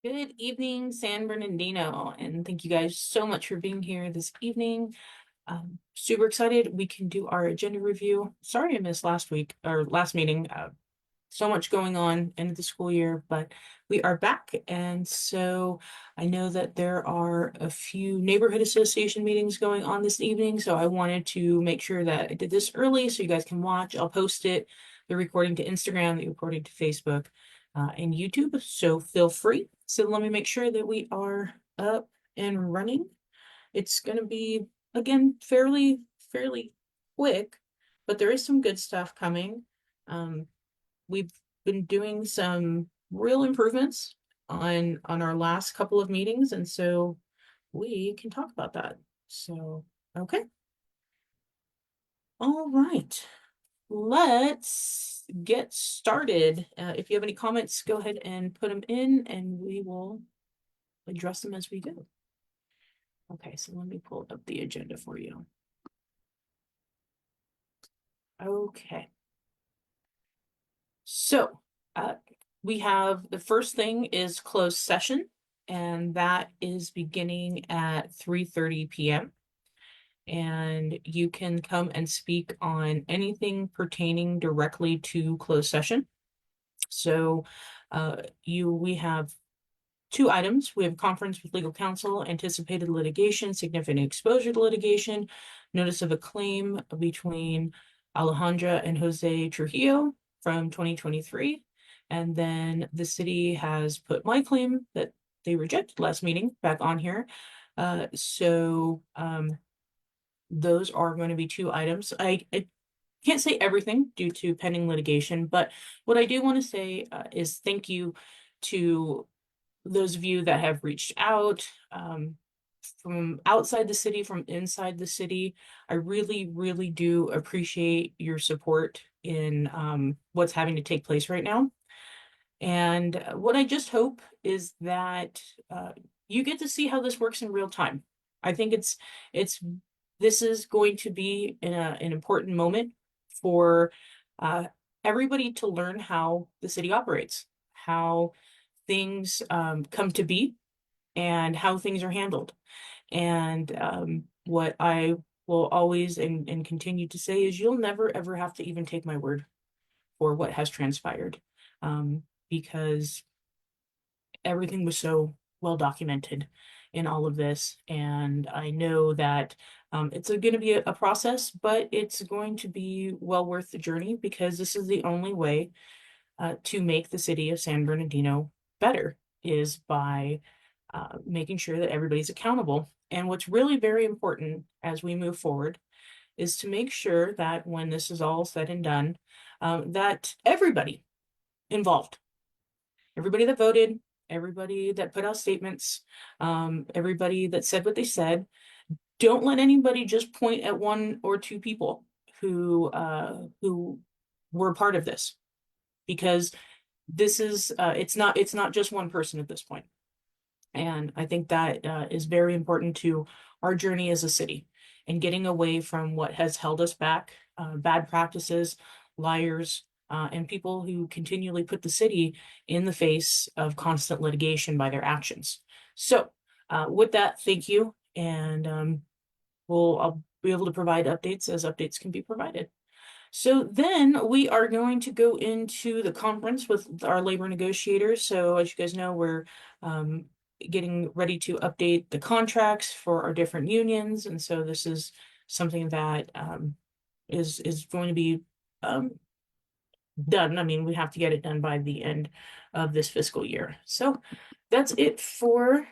Good evening, San Bernardino, and thank you guys so much for being here this evening. Super excited we can do our agenda review. Sorry I missed last week or last meeting. So much going on end of the school year, but we are back. And so I know that there are a few neighborhood association meetings going on this evening. So I wanted to make sure that I did this early so you guys can watch. I'll post it, the recording to Instagram, the recording to Facebook, and YouTube. So feel free. So let me make sure that we are up and running. It's going to be, again, fairly quick, but there is some good stuff coming. Um, we've been doing some real improvements on our last couple of meetings, and so we can talk about that. So, okay. All right. Let's get started. If you have any comments, go ahead and put them in and we will address them as we go. Okay, so let me pull up the agenda for you. Okay. So, we have the first thing is closed session, and that is beginning at 3:30 p.m. And you can come and speak on anything pertaining directly to closed session. So, we have two items. We have conference with legal counsel, anticipated litigation, significant exposure to litigation, notice of a claim between Alejandra and Jose Trujillo from 2023. And then the city has put my claim that they rejected last meeting back on here. Those are going to be two items. I can't say everything due to pending litigation, but what I do want to say is thank you to those of you that have reached out from outside the city, from inside the city. I really do appreciate your support in what's having to take place right now. And what I just hope is that you get to see how this works in real time. I think this is going to be an important moment for uh, everybody to learn how the city operates, how things come to be, and how things are handled. And what I will always and continue to say is you'll never ever have to even take my word for what has transpired, because everything was so well documented in all of this. And I know that it's going to be a process, but it's going to be well worth the journey because this is the only way to make the city of San Bernardino better is by making sure that everybody's accountable. And what's really very important as we move forward is to make sure that when this is all said and done, that everybody involved, everybody that voted, everybody that put out statements, everybody that said what they said, don't let anybody just point at one or two people who were part of this, because this is it's not just one person at this point. And I think that is very important to our journey as a city and getting away from what has held us back, bad practices, liars, and people who continually put the city in the face of constant litigation by their actions. So with that, thank you. And I'll be able to provide updates as updates can be provided. So then we are going to go into the conference with our labor negotiators. So as you guys know, we're getting ready to update the contracts for our different unions. And so this is something that is going to be done. I mean, we have to get it done by the end of this fiscal year. So that's it for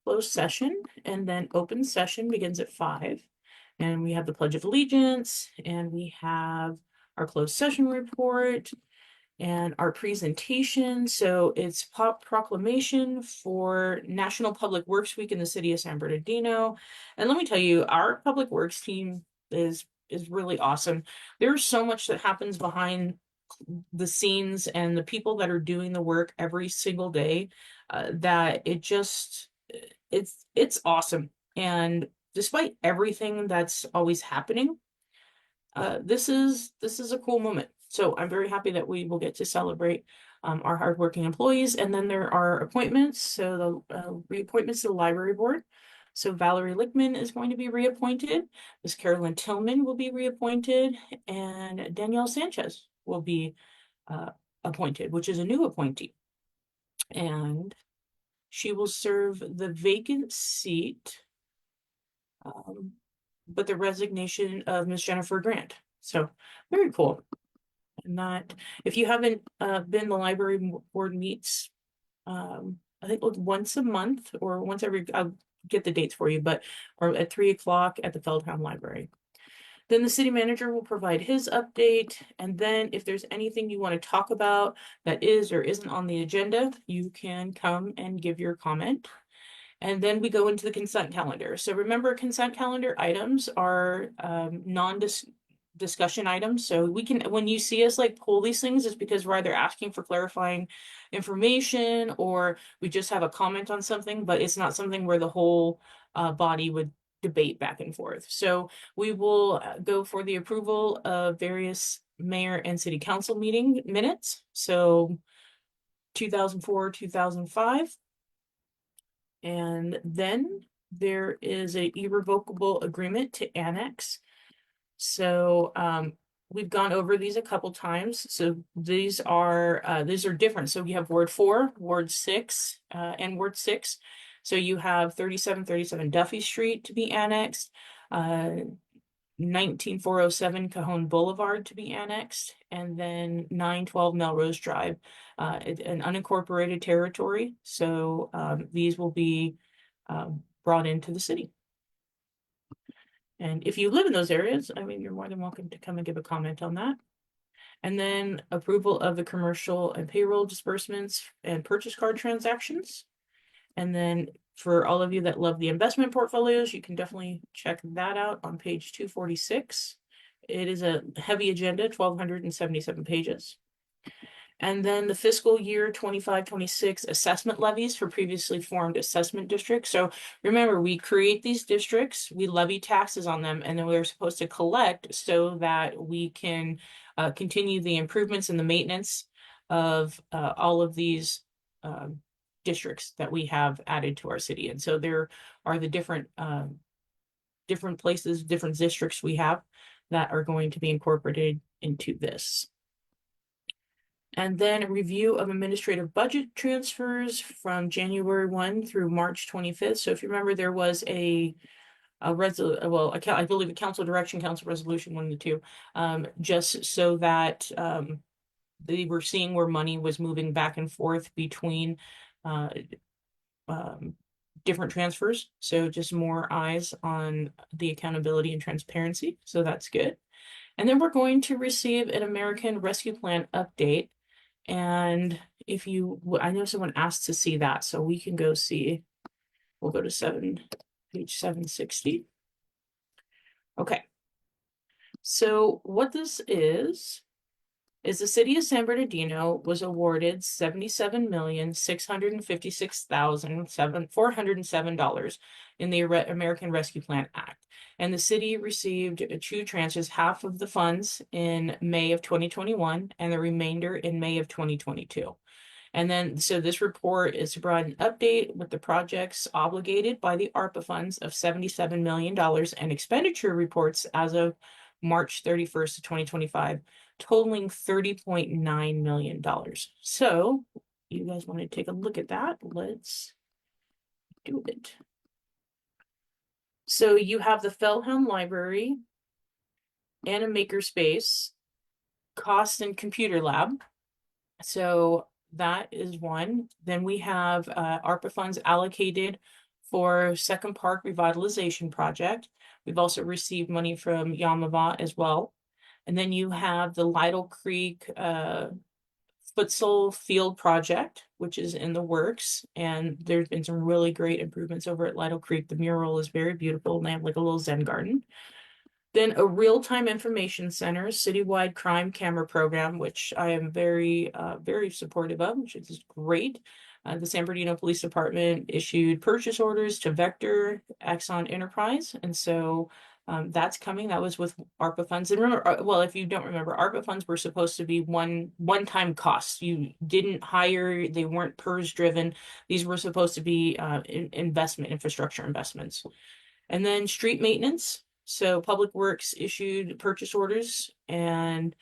closed session. And then open session begins at 5. And we have the Pledge of Allegiance, and we have our closed session report and our presentation. So it's proclamation for National Public Works Week in the city of San Bernardino. And let me tell you, our public works team is really awesome. There's so much that happens behind the scenes and the people that are doing the work every single day, that it's awesome. And despite everything that's always happening, this is a cool moment. So I'm very happy that we will get to celebrate our hardworking employees. And then there are appointments. So the reappointments to the library board. So Valerie Lickman is going to be reappointed. Ms. Carolyn Tillman will be reappointed, and Danielle Sanchez will be appointed, which is a new appointee. And she will serve the vacant seat, but the resignation of Ms. Jennifer Grant. So very cool. And that, if you haven't been, the library board meets, I think once a month or once every, I'll get the dates for you, but or at 3 o'clock at the Feldtown Library. Then the city manager will provide his update. And then if there's anything you want to talk about that is or isn't on the agenda, you can come and give your comment. And then we go into the consent calendar. So remember, consent calendar items are non-discussion items. So we can, when you see us like pull these things, it's because we're either asking for clarifying information or we just have a comment on something, but it's not something where the whole body would debate back and forth. So we will go for the approval of various mayor and city council meeting minutes. So 2004, 2005. And then there is a irrevocable agreement to annex. So we've gone over these a couple times. So these are different. So you have Ward 4, Ward 6, and Ward 6. So you have 3737 Duffy Street to be annexed, 19407 Cajon Boulevard to be annexed, and then 912 Melrose Drive, an unincorporated territory. So these will be brought into the city. And if you live in those areas, I mean, you're more than welcome to come and give a comment on that. And then approval of the commercial and payroll disbursements and purchase card transactions. And then for all of you that love the investment portfolios, you can definitely check that out on page 246. It is a heavy agenda, 1,277 pages. And then the fiscal year 25-26 assessment levies for previously formed assessment districts. So remember, we create these districts, we levy taxes on them, and then we're supposed to collect so that we can continue the improvements and the maintenance of all of these districts that we have added to our city. And so there are the different places, different districts we have that are going to be incorporated into this. And then a review of administrative budget transfers from January 1 through March 25th. So if you remember, there was I believe a council direction, council resolution, one of the two, just so that they were seeing where money was moving back and forth between different transfers. So just more eyes on the accountability and transparency. So that's good. And then we're going to receive an American Rescue Plan update. And if you, I know someone asked to see that, so we can go see, we'll go to page 760. Okay. So what this is the city of San Bernardino was awarded $77,656,407 in the American Rescue Plan Act. And the city received 2 tranches, half of the funds in May of 2021 and the remainder in May of 2022. And then, so this report is to provide an update with the projects obligated by the ARPA funds of $77 million and expenditure reports as of March 31st of 2025, totaling $30.9 million. So you guys want to take a look at that? Let's do it. So you have the Feldtown Library and a makerspace, cost and computer lab. So that is one. Then we have ARPA funds allocated for Second Park Revitalization Project. We've also received money from Yamava as well. And then you have the Lytle Creek Futsal Field Project, which is in the works. And there's been some really great improvements over at Lytle Creek. The mural is very beautiful and they have like a little Zen garden. Then a real-time information center, citywide crime camera program, which I am very, very supportive of, which is great. The San Bernardino Police Department issued purchase orders to Vector, Axon Enterprise. And so That's coming. That was with ARPA funds. And remember, well, if you don't remember, ARPA funds were supposed to be one-time costs. You didn't hire, they weren't PERS driven. These were supposed to be infrastructure investments. And then street maintenance. So Public Works issued purchase orders and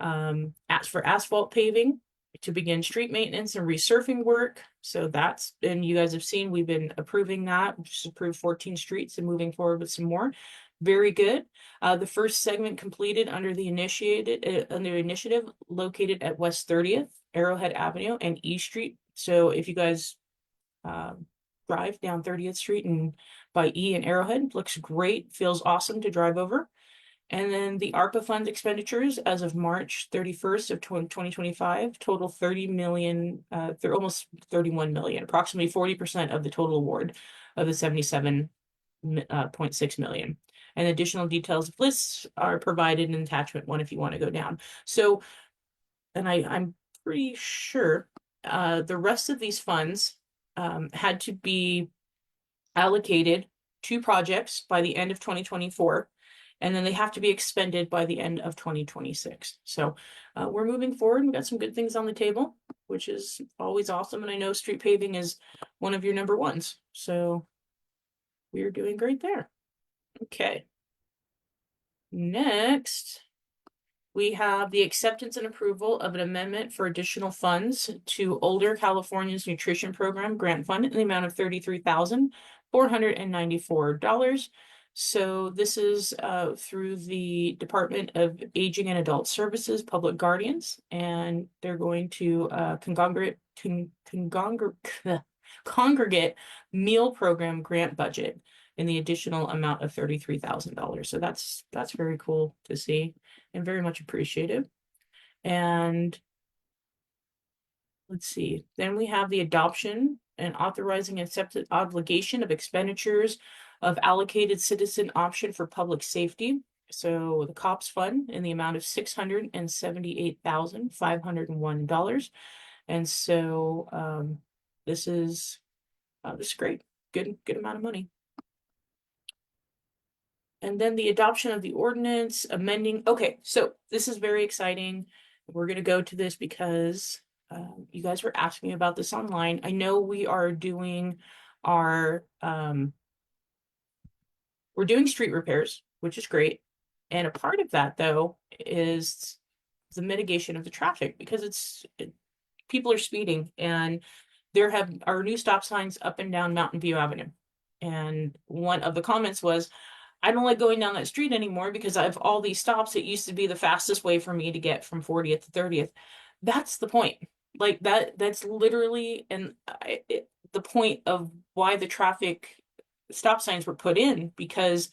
asked for asphalt paving to begin street maintenance and resurfacing work. So that's, and you guys have seen, we've been approving that. We just approved 14 streets and moving forward with some more. Very good. The first segment completed under the initiative located at West 30th, Arrowhead Avenue, and E Street. So if you guys drive down 30th Street and by E and Arrowhead, looks great, feels awesome to drive over. And then the ARPA fund expenditures as of March 31st of 2025 total 30 million, almost 31 million, approximately 40% of the total award of the 77.6 million. And additional details of lists are provided in attachment 1 if you want to go down. So, and I'm pretty sure the rest of these funds had to be allocated to projects by the end of 2024. And then they have to be expended by the end of 2026. So we're moving forward. We've got some good things on the table, which is always awesome. And I know street paving is one of your number ones. So we're doing great there. Okay. Next, we have the acceptance and approval of an amendment for additional funds to Older California's Nutrition Program Grant Fund in the amount of $33,494. So this is through the Department of Aging and Adult Services, Public Guardians, and they're going to congregate meal program grant budget in the additional amount of $33,000. So that's very cool to see and very much appreciated. And let's see, then we have the adoption and authorizing accepted obligation of expenditures of allocated citizen option for public safety. So the COPS fund in the amount of $678,501. And so this is great, good amount of money. And then the adoption of the ordinance amending. Okay, so this is very exciting. We're going to go to this because you guys were asking me about this online. I know we are doing our we're doing street repairs, which is great. And a part of that, though, is the mitigation of the traffic because people are speeding, and there are new stop signs up and down Mountain View Avenue. And one of the comments was, I don't like going down that street anymore because I have all these stops. It used to be the fastest way for me to get from 40th to 30th. That's the point. Like that's literally the point of why the traffic stop signs were put in, because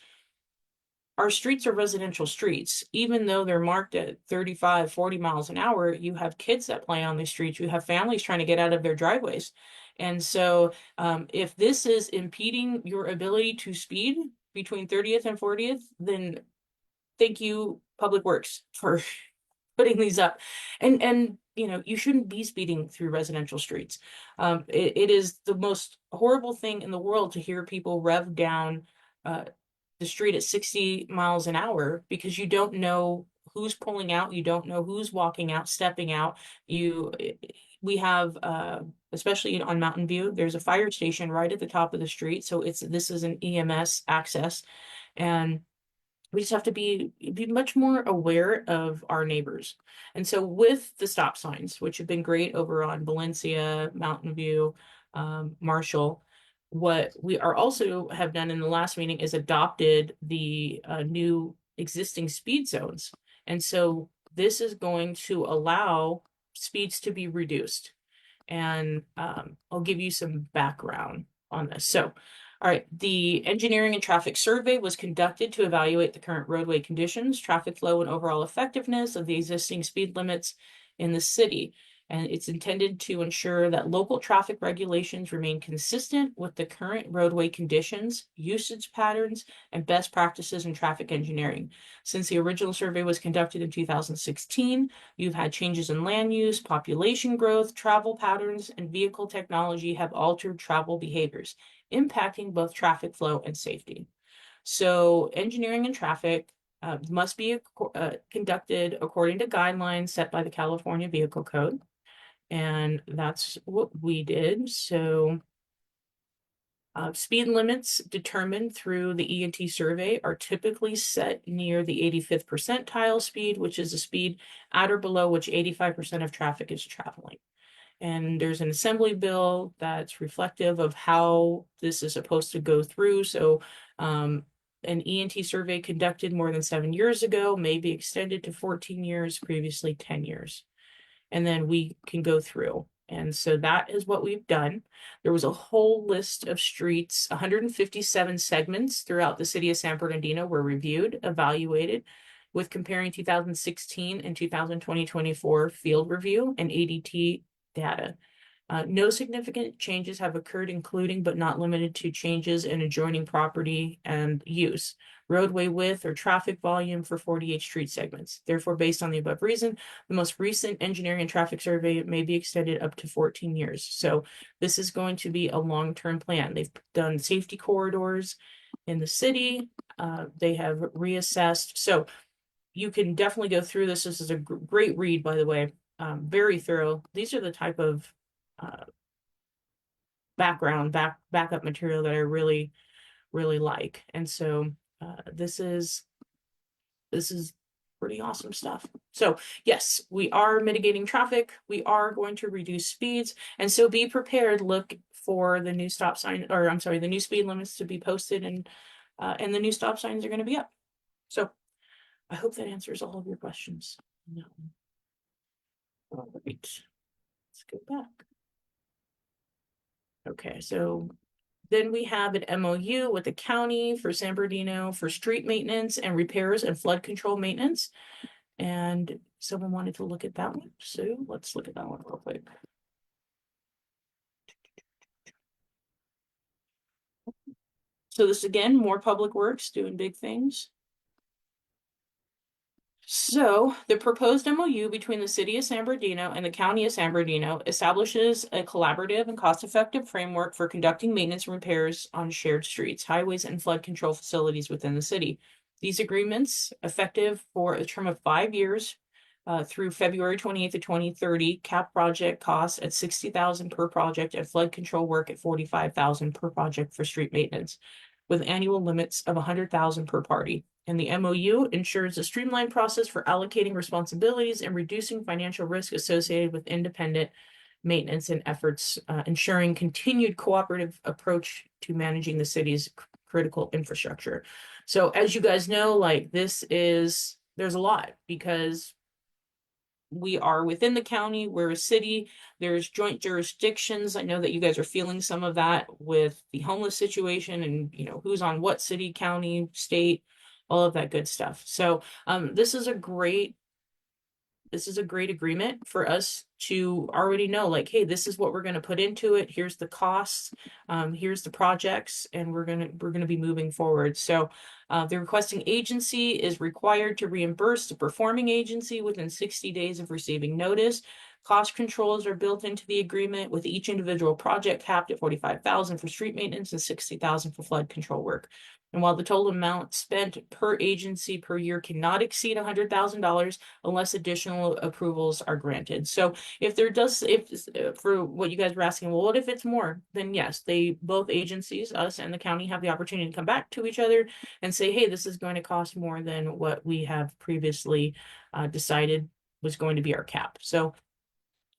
our streets are residential streets. Even though they're marked at 35, 40 miles an hour, you have kids that play on the streets. You have families trying to get out of their driveways. And so if this is impeding your ability to speed between 30th and 40th, then thank you, Public Works, for putting these up. And you know, you shouldn't be speeding through residential streets. It is the most horrible thing in the world to hear people rev down the street at 60 miles an hour because you don't know who's pulling out, you don't know who's walking out, stepping out. We have especially on Mountain View, there's a fire station right at the top of the street. So this is an EMS access, and we just have to be much more aware of our neighbors. And so with the stop signs, which have been great over on Valencia, Mountain View, Marshall, what we are also have done in the last meeting is adopted the new existing speed zones. And so this is going to allow speeds to be reduced. And I'll give you some background on this. So, all right, the engineering and traffic survey was conducted to evaluate the current roadway conditions, traffic flow, and overall effectiveness of the existing speed limits in the city. And it's intended to ensure that local traffic regulations remain consistent with the current roadway conditions, usage patterns, and best practices in traffic engineering. Since the original survey was conducted in 2016, you've had changes in land use, population growth, travel patterns, and vehicle technology have altered travel behaviors, impacting both traffic flow and safety. So engineering and traffic must be conducted according to guidelines set by the California Vehicle Code. And that's what we did. So speed limits determined through the E&T survey are typically set near the 85th percentile speed, which is a speed at or below which 85% of traffic is traveling. And there's an assembly bill that's reflective of how this is supposed to go through. So an E&T survey conducted more than 7 years ago may be extended to 14 years, previously 10 years. And then we can go through. And so that is what we've done. There was a whole list of streets, 157 segments throughout the city of San Bernardino were reviewed, evaluated, with comparing 2016 and 2024 field review and ADT data. No significant changes have occurred, including but not limited to changes in adjoining property and use, roadway width, or traffic volume for 48 street segments. Therefore, based on the above reason, the most recent engineering and traffic survey may be extended up to 14 years. So this is going to be a long-term plan. They've done safety corridors in the city. They have reassessed. So you can definitely go through this. This is a great read, by the way. Very thorough. These are the type of backup material that I really like. And so this is pretty awesome stuff. So yes, we are mitigating traffic. We are going to reduce speeds. And so be prepared. Look for the new stop sign, or I'm sorry, the new speed limits to be posted, and the new stop signs are going to be up. So I hope that answers all of your questions. No. All right, let's go back. Okay, so then we have an MOU with the county for San Bernardino for street maintenance and repairs and flood control maintenance. And someone wanted to look at that one. So let's look at that one real quick. So this again, more public works doing big things. So the proposed MOU between the city of San Bernardino and the county of San Bernardino establishes a collaborative and cost-effective framework for conducting maintenance and repairs on shared streets, highways, and flood control facilities within the city. These agreements, effective for a term of 5 years through February 28th of 2030, cap project costs at $60,000 per project and flood control work at $45,000 per project for street maintenance, with annual limits of $100,000 per party. And the MOU ensures a streamlined process for allocating responsibilities and reducing financial risk associated with independent maintenance and efforts, ensuring continued cooperative approach to managing the city's critical infrastructure. So as you guys know, like there's a lot, because we are within the county, we're a city, there's joint jurisdictions. I know that you guys are feeling some of that with the homeless situation and, you know, who's on what city, county, state, all of that good stuff. So this is a great agreement for us to already know, like, hey, this is what we're going to put into it. Here's the costs, here's the projects, and we're gonna be moving forward. So the requesting agency is required to reimburse the performing agency within 60 days of receiving notice. Cost controls are built into the agreement, with each individual project capped at $45,000 for street maintenance and $60,000 for flood control work. And while the total amount spent per agency per year cannot exceed $100,000 unless additional approvals are granted. So if for what you guys were asking, well, what if it's more? Then yes, both agencies, us and the county, have the opportunity to come back to each other and say, hey, this is going to cost more than what we have previously decided was going to be our cap. So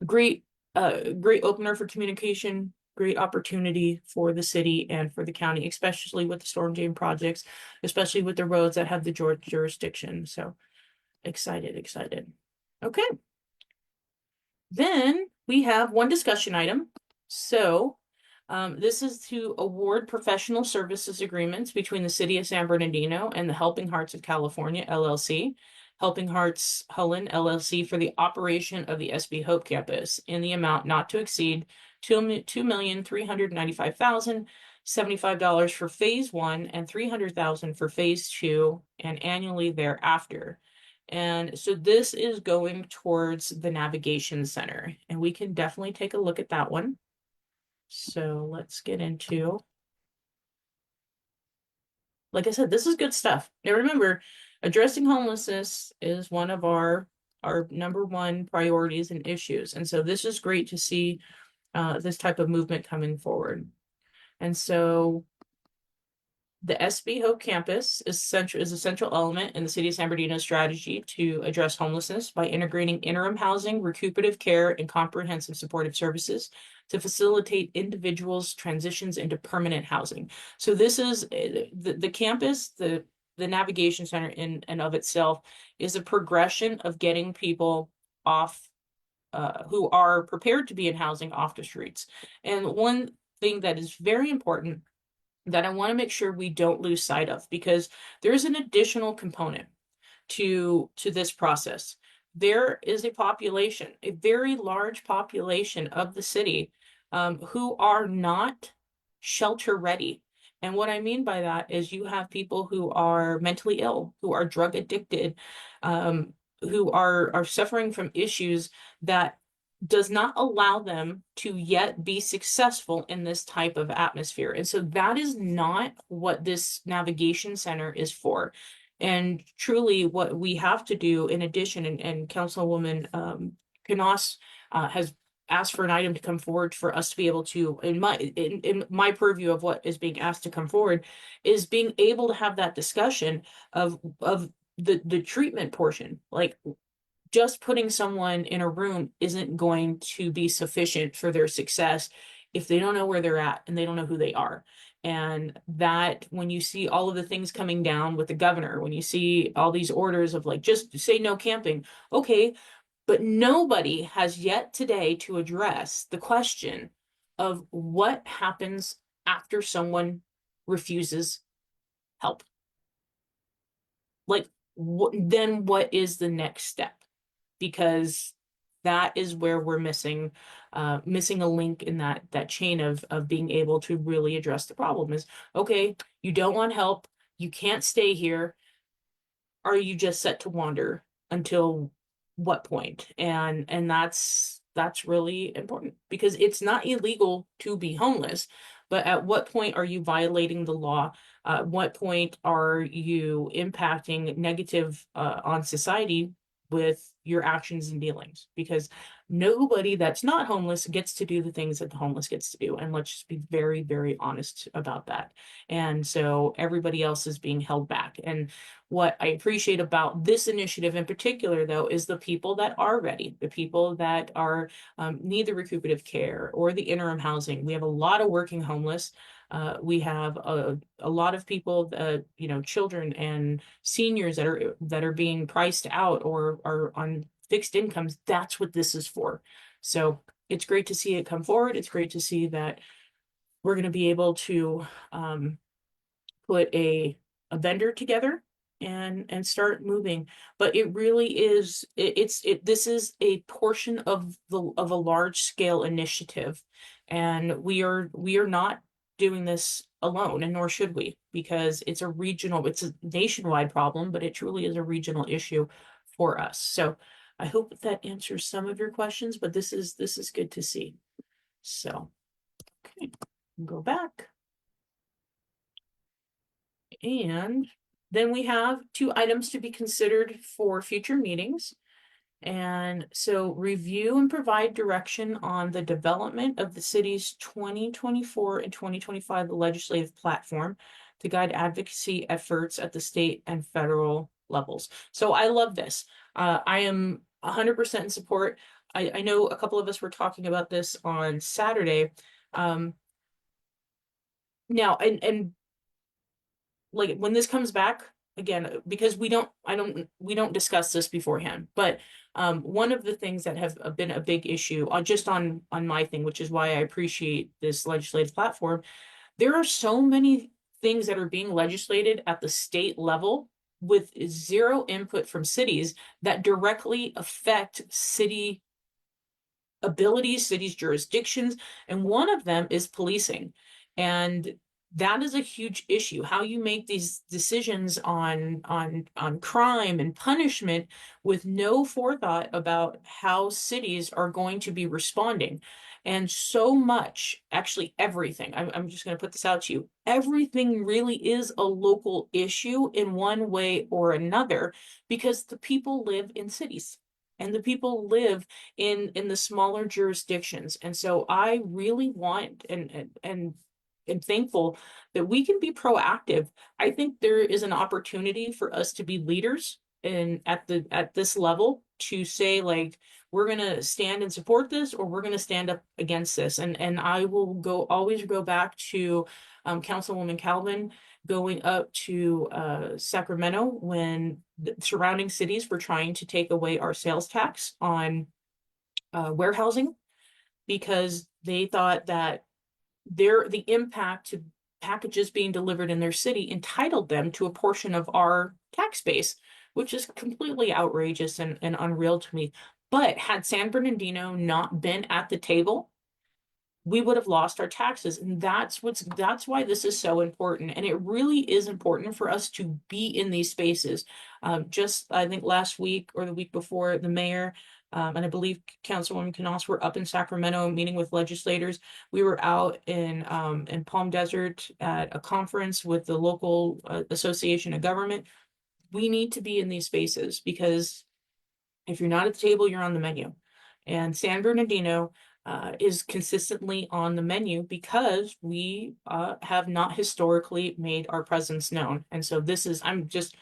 great opener for communication, great opportunity for the city and for the county, especially with the storm drain projects, especially with the roads that have the jurisdiction. So excited. Okay. Then we have one discussion item. So this is to award professional services agreements between the city of San Bernardino and the Helping Hearts of California, LLC. Helping Hearts Holland LLC for the operation of the SB Hope campus in the amount not to exceed $2,395,075 for phase 1 and $300,000 for phase 2 and annually thereafter. And so this is going towards the navigation center, and we can definitely take a look at that one. So let's get into like I said, this is good stuff. Now remember, addressing homelessness is one of our number one priorities and issues. And so this is great to see this type of movement coming forward. And so the SB Hope Campus is a central element in the City of San Bernardino's strategy to address homelessness by integrating interim housing, recuperative care, and comprehensive supportive services to facilitate individuals' transitions into permanent housing. So this is the campus, the Navigation Center in and of itself is a progression of getting people off who are prepared to be in housing off the streets. And one thing that is very important that I want to make sure we don't lose sight of, because there's an additional component to this process. There is a population, a very large population of the city who are not shelter ready. And what I mean by that is you have people who are mentally ill, who are drug addicted, who are suffering from issues that does not allow them to yet be successful in this type of atmosphere. And so that is not what this navigation center is for. And truly what we have to do in addition, and Councilwoman Canas has asked for an item to come forward for us to be able to, in my purview of what is being asked to come forward, is being able to have that discussion of the treatment portion. Like, just putting someone in a room isn't going to be sufficient for their success if they don't know where they're at and they don't know who they are. And that when you see all of the things coming down with the governor, when you see all these orders of like, just say no camping, okay, but nobody has yet today to address the question of what happens after someone refuses help. Like, then what is the next step? Because that is where we're missing a link in that chain of being able to really address the problem. Is okay, you don't want help, you can't stay here. Are you just set to wander until what point? And that's really important, because it's not illegal to be homeless, but at what point are you violating the law? At what point are you impacting negative on society with your actions and dealings? Because nobody that's not homeless gets to do the things that the homeless gets to do. And let's just be very, very honest about that. And so everybody else is being held back. And what I appreciate about this initiative in particular, though, is the people that are ready, the people that are need the recuperative care or the interim housing. We have a lot of working homeless. We have a lot of people, children and seniors that are being priced out or are on fixed incomes. That's what this is for. So it's great to see it come forward. It's great to see that we're going to be able to put a vendor together and start moving. But it really is, this is a portion of a large scale initiative, and we are not doing this alone, and nor should we, because it's a nationwide problem, but it truly is a regional issue for us. So I hope that answers some of your questions, but this is good to see. So okay, go back. And then we have 2 items to be considered for future meetings. And so review and provide direction on the development of the city's 2024 and 2025 legislative platform to guide advocacy efforts at the state and federal levels. So I love this. I am 100% in support. I know a couple of us were talking about this on Saturday. Now, and like when this comes back again, because we don't discuss this beforehand, but one of the things that have been a big issue on my thing, which is why I appreciate this legislative platform, there are so many things that are being legislated at the state level with zero input from cities that directly affect city abilities, cities' jurisdictions, and one of them is policing. And that is a huge issue. How you make these decisions on crime and punishment with no forethought about how cities are going to be responding. And so much, actually everything, I'm just going to put this out to you. Everything really is a local issue in one way or another because the people live in cities and the people live in the smaller jurisdictions. And so I really want and am thankful that we can be proactive. I think there is an opportunity for us to be leaders in at this level to say like we're going to stand and support this or we're going to stand up against this. And I will always go back to Councilwoman Calvin going up to Sacramento when the surrounding cities were trying to take away our sales tax on warehousing because they thought that the impact to packages being delivered in their city entitled them to a portion of our tax base, which is completely outrageous and unreal to me. But had San Bernardino not been at the table, we would have lost our taxes. And that's why this is so important. And it really is important for us to be in these spaces. Just I think last week or the week before, the mayor and I believe Councilwoman Canals were up in Sacramento meeting with legislators. We were out in Palm Desert at a conference with the local association of government. We need to be in these spaces because if you're not at the table, you're on the menu. And San Bernardino is consistently on the menu because we have not historically made our presence known. And so this is, I'm just,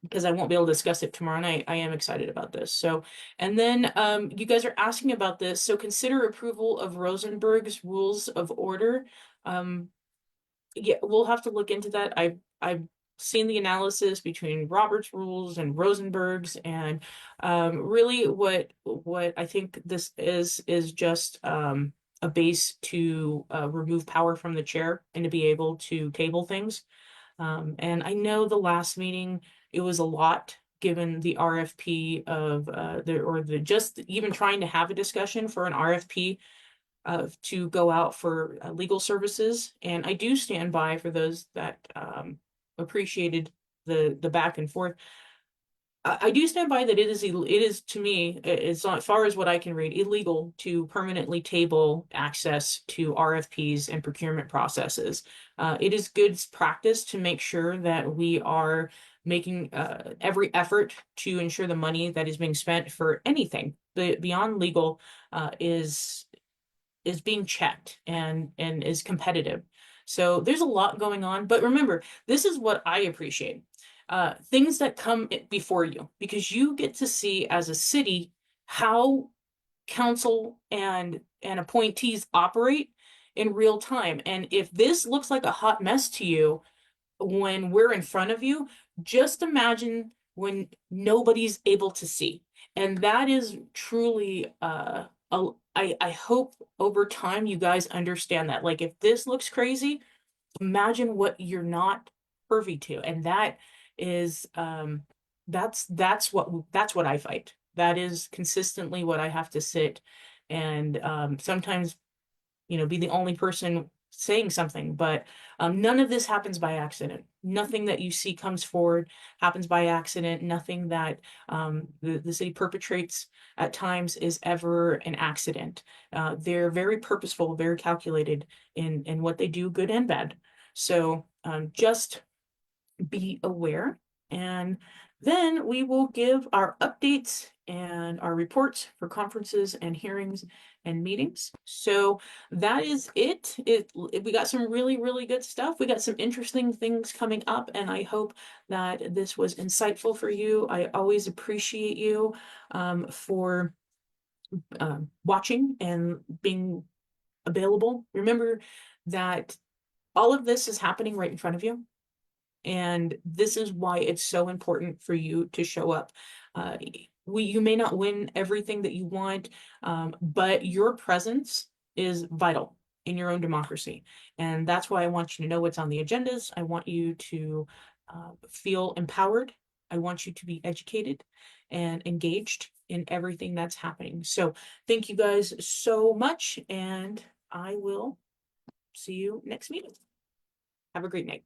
because I won't be able to discuss it tomorrow night, I am excited about this. So, and then you guys are asking about this. So consider approval of Rosenberg's rules of order. Yeah, we'll have to look into that. I've seen the analysis between Robert's rules and Rosenberg's, and really what I think this is just a base to remove power from the chair and to be able to table things. And I know the last meeting, it was a lot given the RFP of the just even trying to have a discussion for an RFP to go out for legal services. And I do stand by for those that appreciated the back and forth. I do stand by that it is to me, it's not, as far as what I can read, illegal to permanently table access to RFPs and procurement processes. It is good practice to make sure that we are making every effort to ensure the money that is being spent for anything beyond legal is being checked and is competitive. So there's a lot going on, but remember, this is what I appreciate. Things that come before you, because you get to see as a city how council and appointees operate in real time. And if this looks like a hot mess to you when we're in front of you, just imagine when nobody's able to see. And that is truly I hope over time you guys understand that. Like if this looks crazy, imagine what you're not privy to. And that is that's what I fight. That is consistently what I have to sit and sometimes be the only person saying something, but none of this happens by accident. Nothing that you see comes forward happens by accident. Nothing that the city perpetrates at times is ever an accident. They're very purposeful, very calculated in what they do, good and bad. So just be aware. And then we will give our updates and our reports for conferences and hearings and meetings. So that is it. We got some really, really good stuff. We got some interesting things coming up, and I hope that this was insightful for you. I always appreciate you for watching and being available. Remember that all of this is happening right in front of you. And this is why it's so important for you to show up. You may not win everything that you want, but your presence is vital in your own democracy. And that's why I want you to know what's on the agendas. I want you to feel empowered. I want you to be educated and engaged in everything that's happening. So thank you guys so much, and I will see you next meeting. Have a great night.